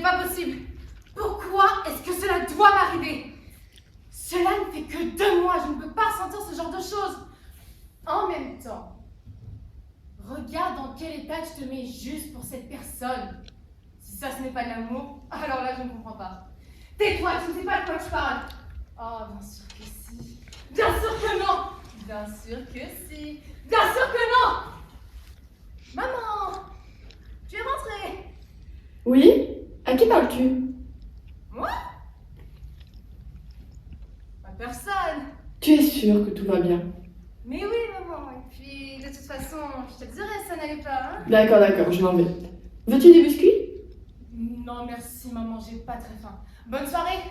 n'est pas possible. Pourquoi est-ce que cela doit m'arriver? Cela ne fait que 2 mois, je ne peux pas sentir ce genre de choses. En même temps, regarde dans quel état tu te mets juste pour cette personne. Si ça ce n'est pas de l'amour, alors là je ne comprends pas. Tais-toi, tu ne sais pas de quoi tu parles. Oh, bien sûr que si. Bien sûr que non. Bien sûr que si. Bien sûr que non. Maman, tu es rentrée. Oui? À qui parles-tu? Moi? À personne. Tu es sûre que tout va bien? Mais oui, maman. Et puis, de toute façon, je te dirais, ça n'allait pas, hein? D'accord, je m'en vais. Veux-tu des biscuits? Non, merci, maman, j'ai pas très faim. Bonne soirée.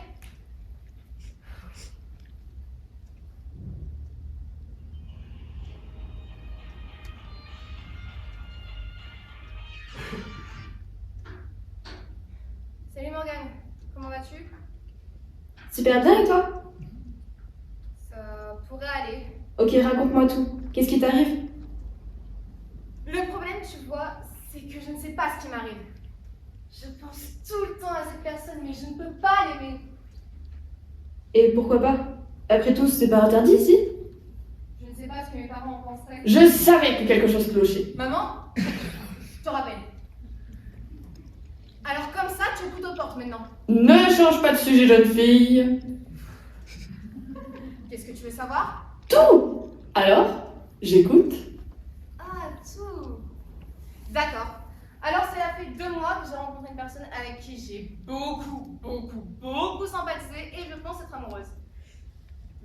Salut Morgane, comment vas-tu? Super bien et toi? Ça pourrait aller. Ok, raconte-moi tout. Qu'est-ce qui t'arrive? Le problème, tu vois, c'est que je ne sais pas ce qui m'arrive. Je pense tout le temps à cette personne, mais je ne peux pas l'aimer. Et pourquoi pas? Après tout, c'est pas interdit ici? Je ne sais pas ce que mes parents en penseraient. Je savais que quelque chose clochait. Maman, je te rappelle. Alors comme ça, tu écoutes aux portes maintenant. Ne change pas de sujet, jeune fille. Qu'est-ce que tu veux savoir? Tout! Alors, j'écoute. Ah, tout. D'accord. Alors cela fait 2 mois que j'ai rencontré une personne avec qui j'ai beaucoup sympathisé et je pense être amoureuse.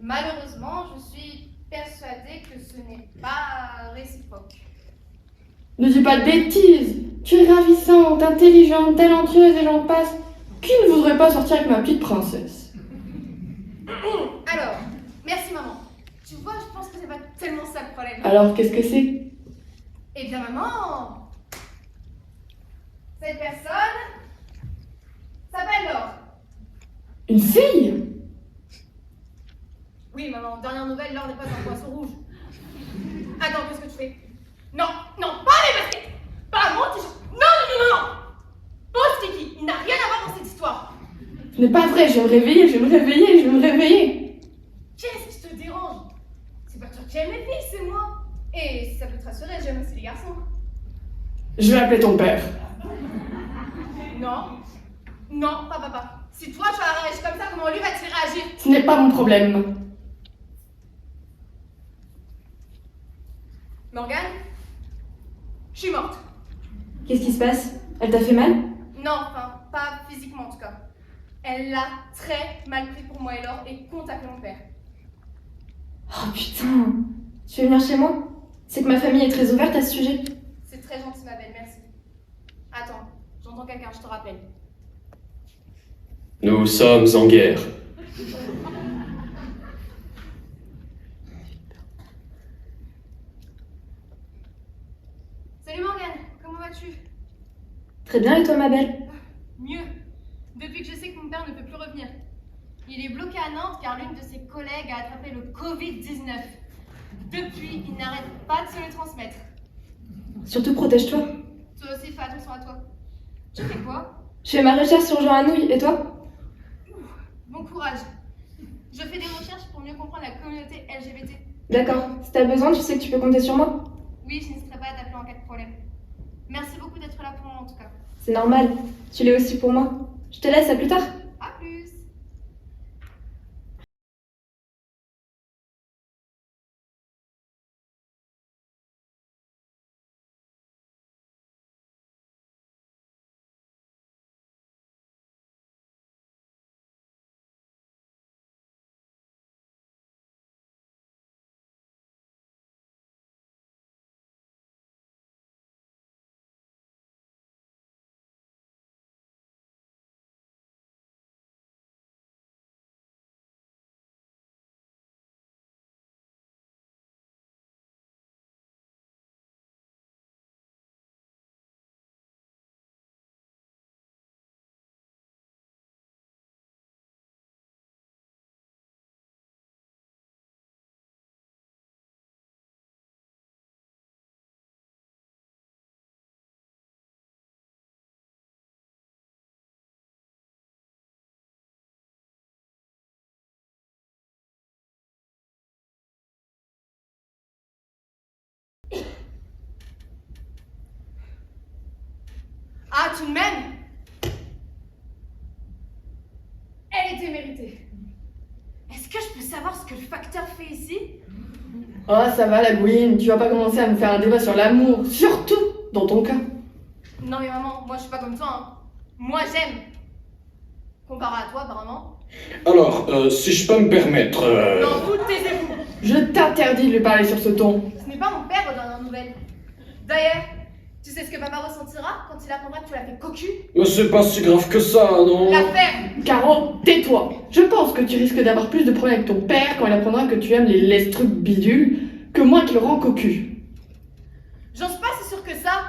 Malheureusement, je suis persuadée que ce n'est pas réciproque. Ne dis pas de bêtises. Tu es ravissante, intelligente, talentueuse et j'en passe. Qui ne voudrait pas sortir avec ma petite princesse? Alors, merci maman. Tu vois, je pense que c'est pas tellement ça le problème. Alors, qu'est-ce que c'est? Eh bien maman, cette personne s'appelle Laure. Une fille? Oui maman, dernière nouvelle, Laure n'est pas un poisson rouge. Attends, qu'est-ce que tu fais? Non, pas les baskets. Pas mon t-shirt. Non. Pause Kiki, il n'a rien à voir dans cette histoire. Ce n'est pas vrai, je vais me réveiller, je vais me réveiller. Qu'est-ce qui te dérange? C'est pas toi qui aimes les filles, c'est moi. Et si ça peut te rassurer, j'aime aussi les garçons. Je vais appeler ton père. Non, pas papa. Si toi tu as réagi comme ça, comment lui va-t-il réagir? Ce n'est pas mon problème. Morgane, je suis morte. Qu'est-ce qui se passe? Elle t'a fait mal? Non, enfin, pas physiquement en tout cas. Elle l'a très mal pris pour moi et Laure et compte appeler mon père. Oh putain. Tu veux venir chez moi? C'est que ma famille est très ouverte à ce sujet. C'est très gentil ma belle, merci. Attends, j'entends quelqu'un, je te rappelle. Nous sommes en guerre. Salut Morgane, comment vas-tu? Très bien, et toi, ma belle? Mieux, depuis que je sais que mon père ne peut plus revenir. Il est bloqué à Nantes car l'une de ses collègues a attrapé le Covid-19. Depuis, il n'arrête pas de se le transmettre. Surtout, protège-toi. Toi aussi, fais attention à toi. Tu fais quoi? Je fais ma recherche sur Jean Anouilh, et toi? Bon courage. Je fais des recherches pour mieux comprendre la communauté LGBT. D'accord. Si t'as besoin, tu sais que tu peux compter sur moi. Oui, je n'hésiterai pas à t'appeler en cas de problème. Merci beaucoup d'être là pour moi en tout cas. C'est normal. Tu l'es aussi pour moi. Je te laisse, à plus tard. À plus. Ah, tout de même. Elle était méritée. Est-ce que je peux savoir ce que le facteur fait ici? Oh, ça va, la Gwyn, tu vas pas commencer à me faire un débat sur l'amour, surtout dans ton cas. Non mais maman, moi je suis pas comme toi, hein. Moi j'aime. Comparé à toi, apparemment. Alors, si je peux me permettre... Non, vous taisez-vous. Je t'interdis de lui parler sur ce ton. Ce n'est pas mon père aux dernières nouvelles. D'ailleurs, tu sais ce que papa ressentira quand il apprendra que tu l'as fait cocu? Mais c'est pas si grave que ça, non? L'affaire. Caro, tais-toi. Je pense que tu risques d'avoir plus de problèmes avec ton père quand il apprendra que tu aimes les lèche-trucs bidules que moi qui le rends cocu. J'en suis pas si sûre que ça.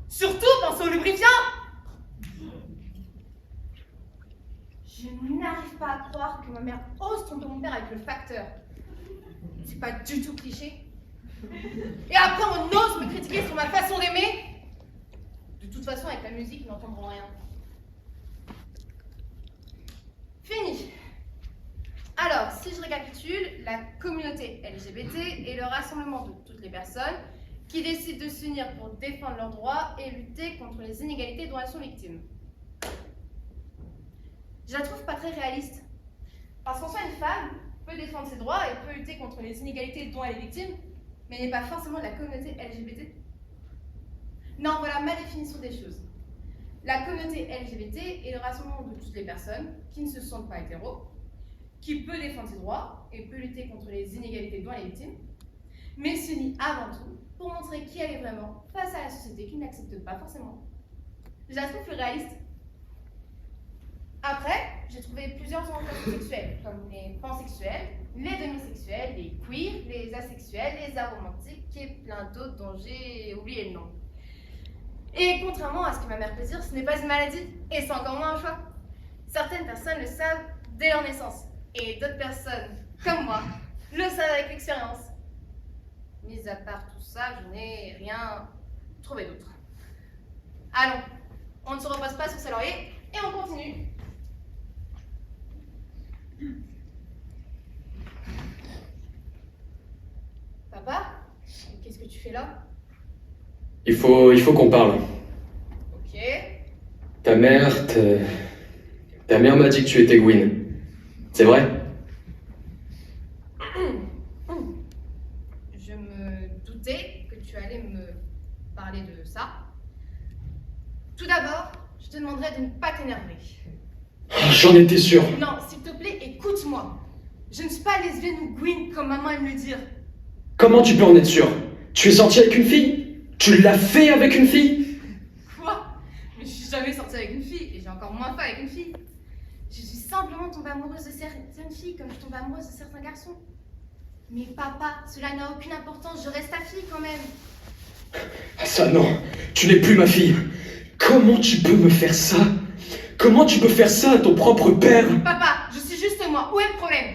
Surtout pense au lubrifiant. Je n'arrive pas à croire que ma mère ose tromper mon père avec le facteur. C'est pas du tout cliché. Et après on ose me critiquer sur ma façon d'aimer. De toute façon avec la musique ils n'entendront rien. Fini. Alors, si je récapitule, la communauté LGBT est le rassemblement de toutes les personnes qui décident de s'unir pour défendre leurs droits et lutter contre les inégalités dont elles sont victimes. Je la trouve pas très réaliste. Parce qu'en soi, une femme peut défendre ses droits et peut lutter contre les inégalités dont elle est victime, mais n'est pas forcément de la communauté LGBT. Non, voilà ma définition des choses. La communauté LGBT est le rassemblement de toutes les personnes qui ne se sentent pas hétéros, qui peut défendre ses droits et peut lutter contre les inégalités dont elle est victime, mais s'unit avant tout pour montrer qui elle est vraiment face à la société qui ne l'accepte pas forcément. Je la trouve plus réaliste. Après, j'ai trouvé plusieurs orientations sexuelles, comme les pansexuels, les demisexuels, les queers, les asexuels, les aromantiques et plein d'autres dont j'ai oublié le nom. Et contrairement à ce que ma mère peut dire, ce n'est pas une maladie et c'est encore moins un choix. Certaines personnes le savent dès leur naissance et d'autres personnes, comme moi, le savent avec l'expérience. Mis à part tout ça, je n'ai rien trouvé d'autre. Allons, on ne se repose pas sur ses lauriers et on continue. Papa, qu'est-ce que tu fais là? Il faut qu'on parle. Ok. Ta mère m'a dit que tu étais Gwyn. C'est vrai? Je me doutais que tu allais me parler de ça. Tout d'abord, je te demanderais de ne pas t'énerver. Oh, j'en étais sûr. Non, s'il te plaît, écoute-moi. Je ne suis pas lesbienne ou Gwyn comme maman aime le dire. Comment tu peux en être sûr? Tu es sorti avec une fille? Tu l'as fait avec une fille? Quoi? Mais je suis jamais sortie avec une fille et j'ai encore moins fait avec une fille. Je suis simplement tombée amoureuse de certaines filles comme je tombe amoureuse de certains garçons. Mais papa, cela n'a aucune importance, je reste ta fille quand même. Ça non, tu n'es plus ma fille. Comment tu peux me faire ça? Comment tu peux faire ça à ton propre père? Papa, je suis juste moi, où est le problème?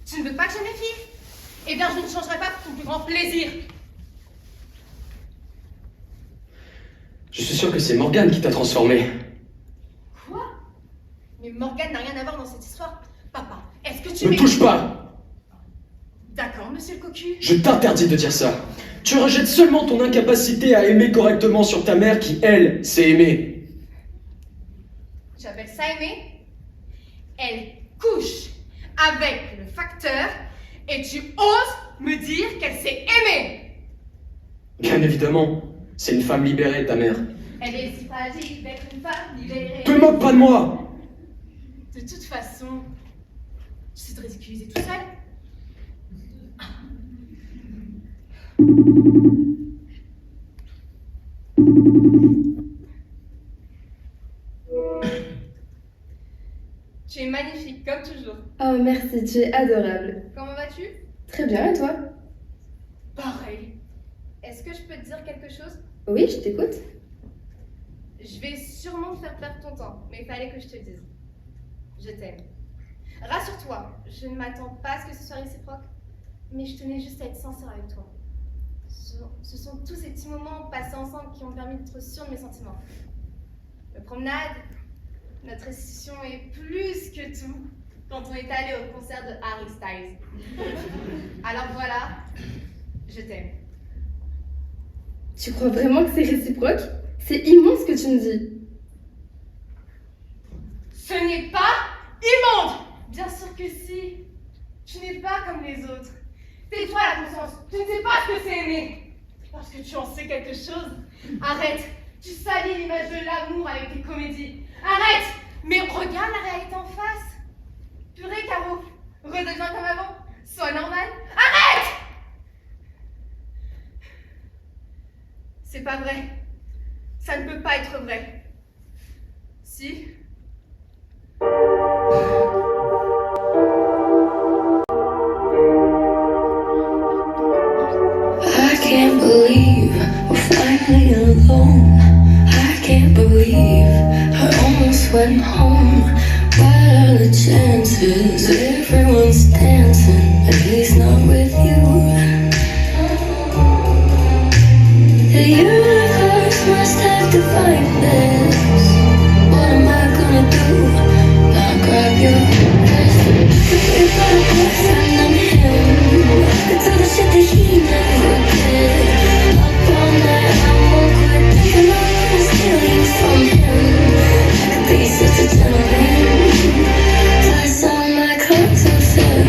Tu ne veux pas que j'aime les filles? Eh bien, je ne changerai pas pour ton plus grand plaisir. Je suis sûr que c'est Morgane qui t'a transformé. Quoi? Mais Morgane n'a rien à voir dans cette histoire. Papa, est-ce que tu Ne m'écoutes? touche pas! D'accord, monsieur le cocu. Je t'interdis de dire ça. Tu rejettes seulement ton incapacité à aimer correctement sur ta mère qui, elle, sait aimer. Tu appelles ça aimer? Elle couche avec le facteur et tu oses me dire qu'elle sait aimer? Bien évidemment, c'est une femme libérée, ta mère. Elle est si fragile d'être une femme libérée. Te moque pas de moi! De toute façon, tu sais te ridiculiser tout seul. Tu es magnifique, comme toujours. Oh merci, tu es adorable. Comment vas-tu? Très bien, et toi? Pareil. Est-ce que je peux te dire quelque chose? Oui, je t'écoute. Je vais sûrement te faire perdre ton temps, mais il fallait que je te le dise. Je t'aime. Rassure-toi, je ne m'attends pas à ce que ce soit réciproque, mais je tenais juste à être sincère avec toi. Ce sont tous ces petits moments passés ensemble qui ont permis d'être sûre de mes sentiments. La promenade, notre restitution est plus que tout quand on est allé au concert de Harry Styles. Alors voilà, je t'aime. Tu crois vraiment que c'est réciproque? C'est immense ce que tu me dis. Ce n'est pas immonde. Bien sûr que si. Tu n'es pas comme les autres. Tais-toi la conscience. Tu ne sais pas ce que c'est aimer. Parce que tu en sais quelque chose. Arrête. Tu salis l'image de l'amour avec tes comédies. Arrête. Mais regarde la réalité en face. Purée, Caro. Redeviens comme avant. Sois normal. Arrête. C'est pas vrai. Ça ne peut pas être vrai. Si. I can't believe we're finally alone. I can't believe I almost went home. What are the chances everyone's dancing? At least not with you. The universe must have defined this. What am I gonna do? Not grab your wrist. If I boyfriend, I'm him. I could do the shit that he never did. Up all night, I won't quit thinking I'm gonna steal you from him. I could be such a gentleman. Plus all my clothes will fit.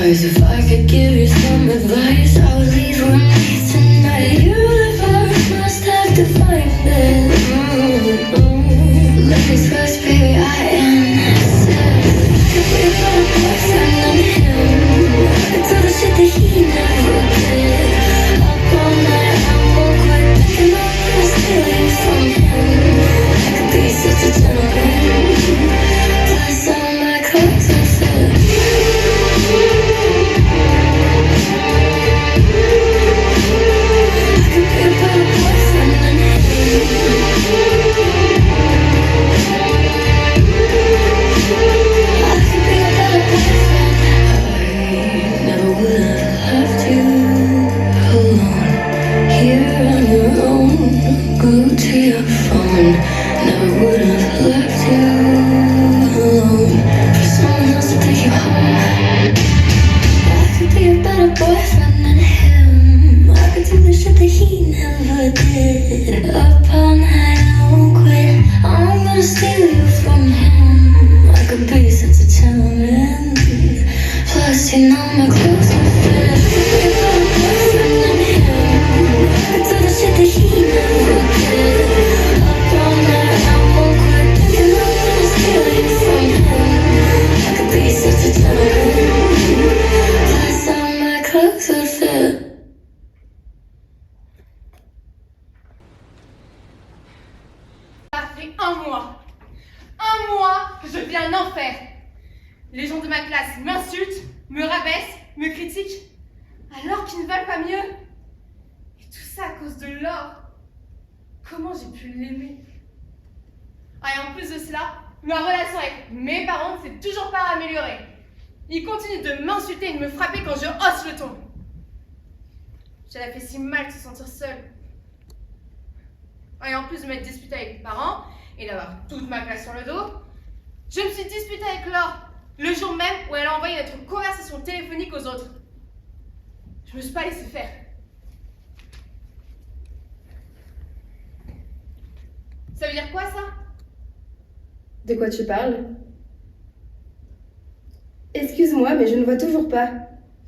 If I could give you some advice, I would leave with me tonight. The universe must have defined this. Ladies first, baby, I am safe. If we got a boyfriend, I'm him. I could do the shit that he never did. Up all night, I won't quit thinking I'm gonna steal you from him. I could be such a gentleman. Plus all my clothes will fit. Boyfriend than him. I could do the shit that he never did. Up all night, I won't quit. I'm gonna steal you from him. I could be such a gentleman. Plus, you know my clothes will fit. If I had a boyfriend than him, I could do the shit that he never did. Up all night, I won't quit. Thinking I'm gonna steal you from him. I could be such a gentleman. Plus, all my clothes will fit. Ça fait un mois que je vis un enfer. Les gens de ma classe m'insultent, me rabaissent, me critiquent, alors qu'ils ne veulent pas mieux. Et tout ça à cause de l'or. Comment j'ai pu l'aimer? Ah, et en plus de cela, ma relation avec mes parents ne s'est toujours pas améliorée. Ils continuent de m'insulter et de me frapper quand je hausse le ton. Ça l'a fait si mal de se sentir seule. Et en plus de m'être disputée avec mes parents et d'avoir toute ma classe sur le dos, je me suis disputée avec Laure le jour même où elle a envoyé notre conversation téléphonique aux autres. Je me suis pas laissée faire. Ça veut dire quoi ça? De quoi tu parles? Excuse-moi, mais je ne vois toujours pas.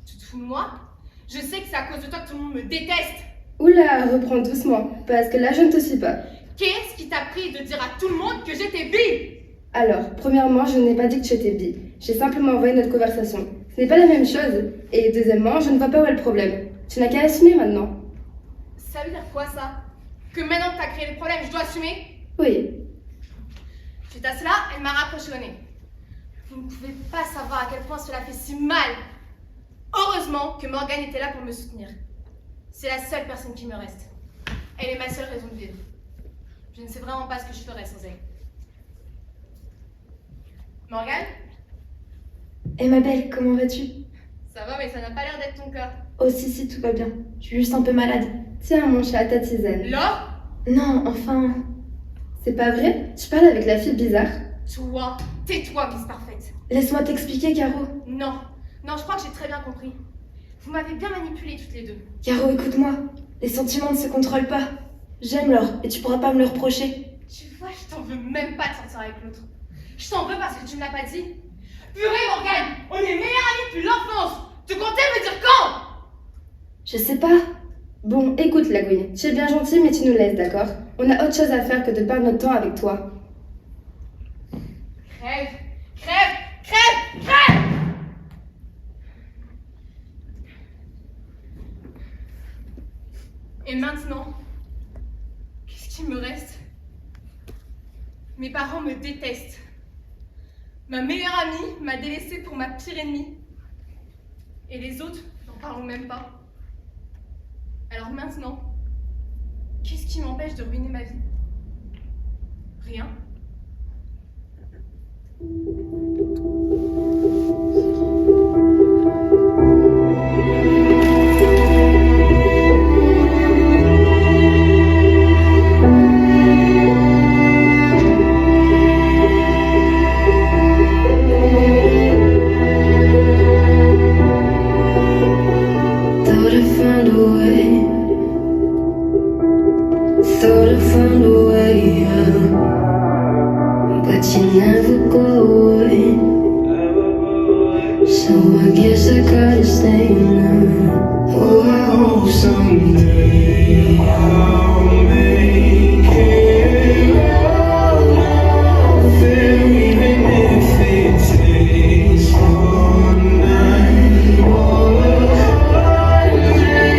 Tu te fous de moi? Je sais que c'est à cause de toi que tout le monde me déteste. Oula, reprends doucement, parce que là je ne te suis pas. Qu'est-ce qui t'a pris de dire à tout le monde que j'étais bi? Alors, premièrement, je n'ai pas dit que tu étais bi. J'ai simplement envoyé notre conversation. Ce n'est pas la même chose. Et deuxièmement, je ne vois pas où est le problème. Tu n'as qu'à assumer maintenant. Ça veut dire quoi ça? Que maintenant que t'as créé les problèmes, je dois assumer? Oui. Suite à cela, elle m'a rapproché au nez. Vous ne pouvez pas savoir à quel point cela fait si mal. Heureusement que Morgane était là pour me soutenir. C'est la seule personne qui me reste. Elle est ma seule raison de vivre. Je ne sais vraiment pas ce que je ferais sans elle. Morgane? Et ma belle, comment vas-tu? Ça va, mais ça n'a pas l'air d'être ton cas. Oh si, tout va bien. Je suis juste un peu malade. Tiens, mon chat, ta tisane. Laure? Non, enfin... C'est pas vrai? Tu parles avec la fille bizarre? Toi, tais-toi, Miss Parfaite. Laisse-moi t'expliquer, Caro. Non, Non, je crois que j'ai très bien compris. Vous m'avez bien manipulé toutes les deux. Caro, écoute-moi. Les sentiments ne se contrôlent pas. J'aime Laure et tu pourras pas me le reprocher. Tu vois, je t'en veux même pas de sortir avec l'autre. Je t'en veux parce que tu me l'as pas dit. Purée, Morgane, on est meilleurs amis depuis l'enfance. Tu comptais me dire quand? Je sais pas. Bon, écoute, Lagouine, tu es bien gentil, mais tu nous laisses, d'accord? On a autre chose à faire que de perdre notre temps avec toi. Crève, crève, crève, crève! Et maintenant, qu'est-ce qu'il me reste? Mes parents me détestent. Ma meilleure amie m'a délaissée pour ma pire ennemie. Et les autres, n'en parlons même pas. Alors maintenant, qu'est-ce qui m'empêche de ruiner ma vie? Rien. Thought I found a way. Thought I found a way out, but you never go away. So I guess I gotta stay now. Oh, I hope someday I'll make it out of there, even if it takes one night or 100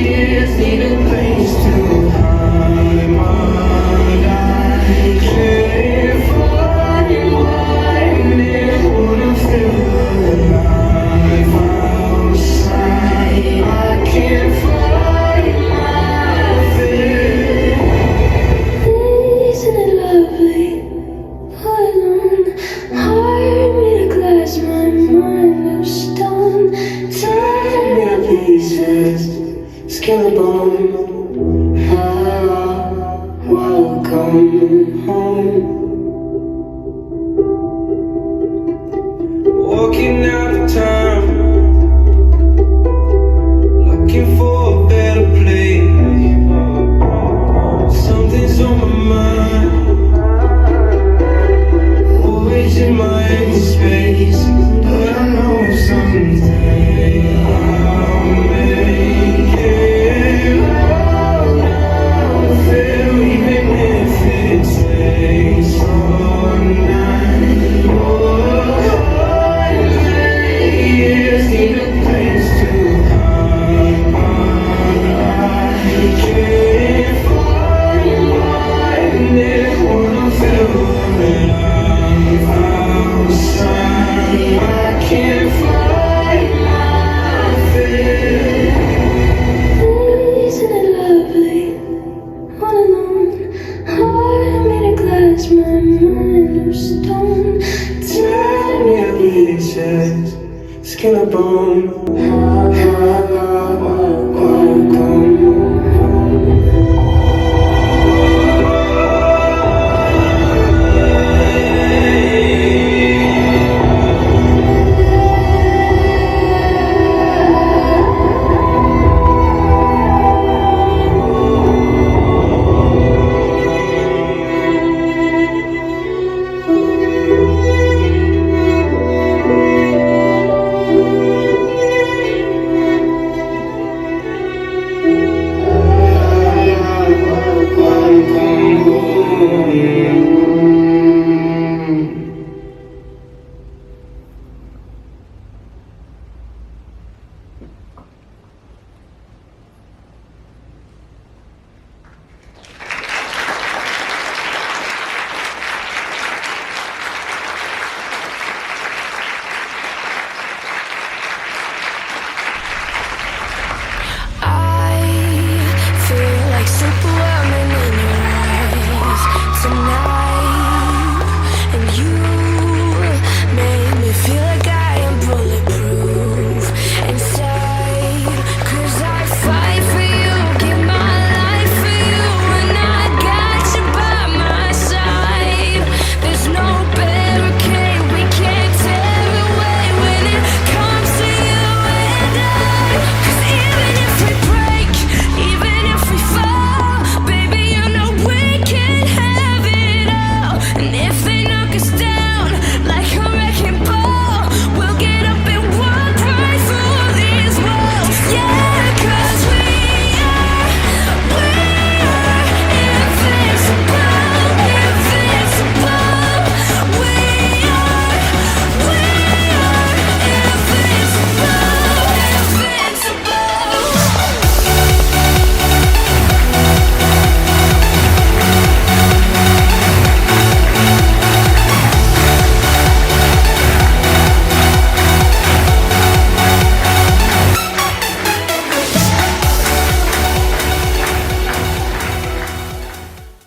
years. Need a place to hide my light. Can't find mine. It wanna feel alive outside. I can't find my fear. Isn't it lovely? All alone, heart made of glass, my mind of stone. Tear me to pieces, skin and bone. Welcome home. Walking out of town, looking for a better place. Something's on my mind, always in my empty space. But I know someday I'll make it out of there, even if it takes all night or 100 years. Need a place to hide my light. Can't find mine. It wanna feel alive outside. I can't find my fear. Isn't it lovely? All alone, heart made of glass, my mind of stone. Tear me to pieces, skin and bone.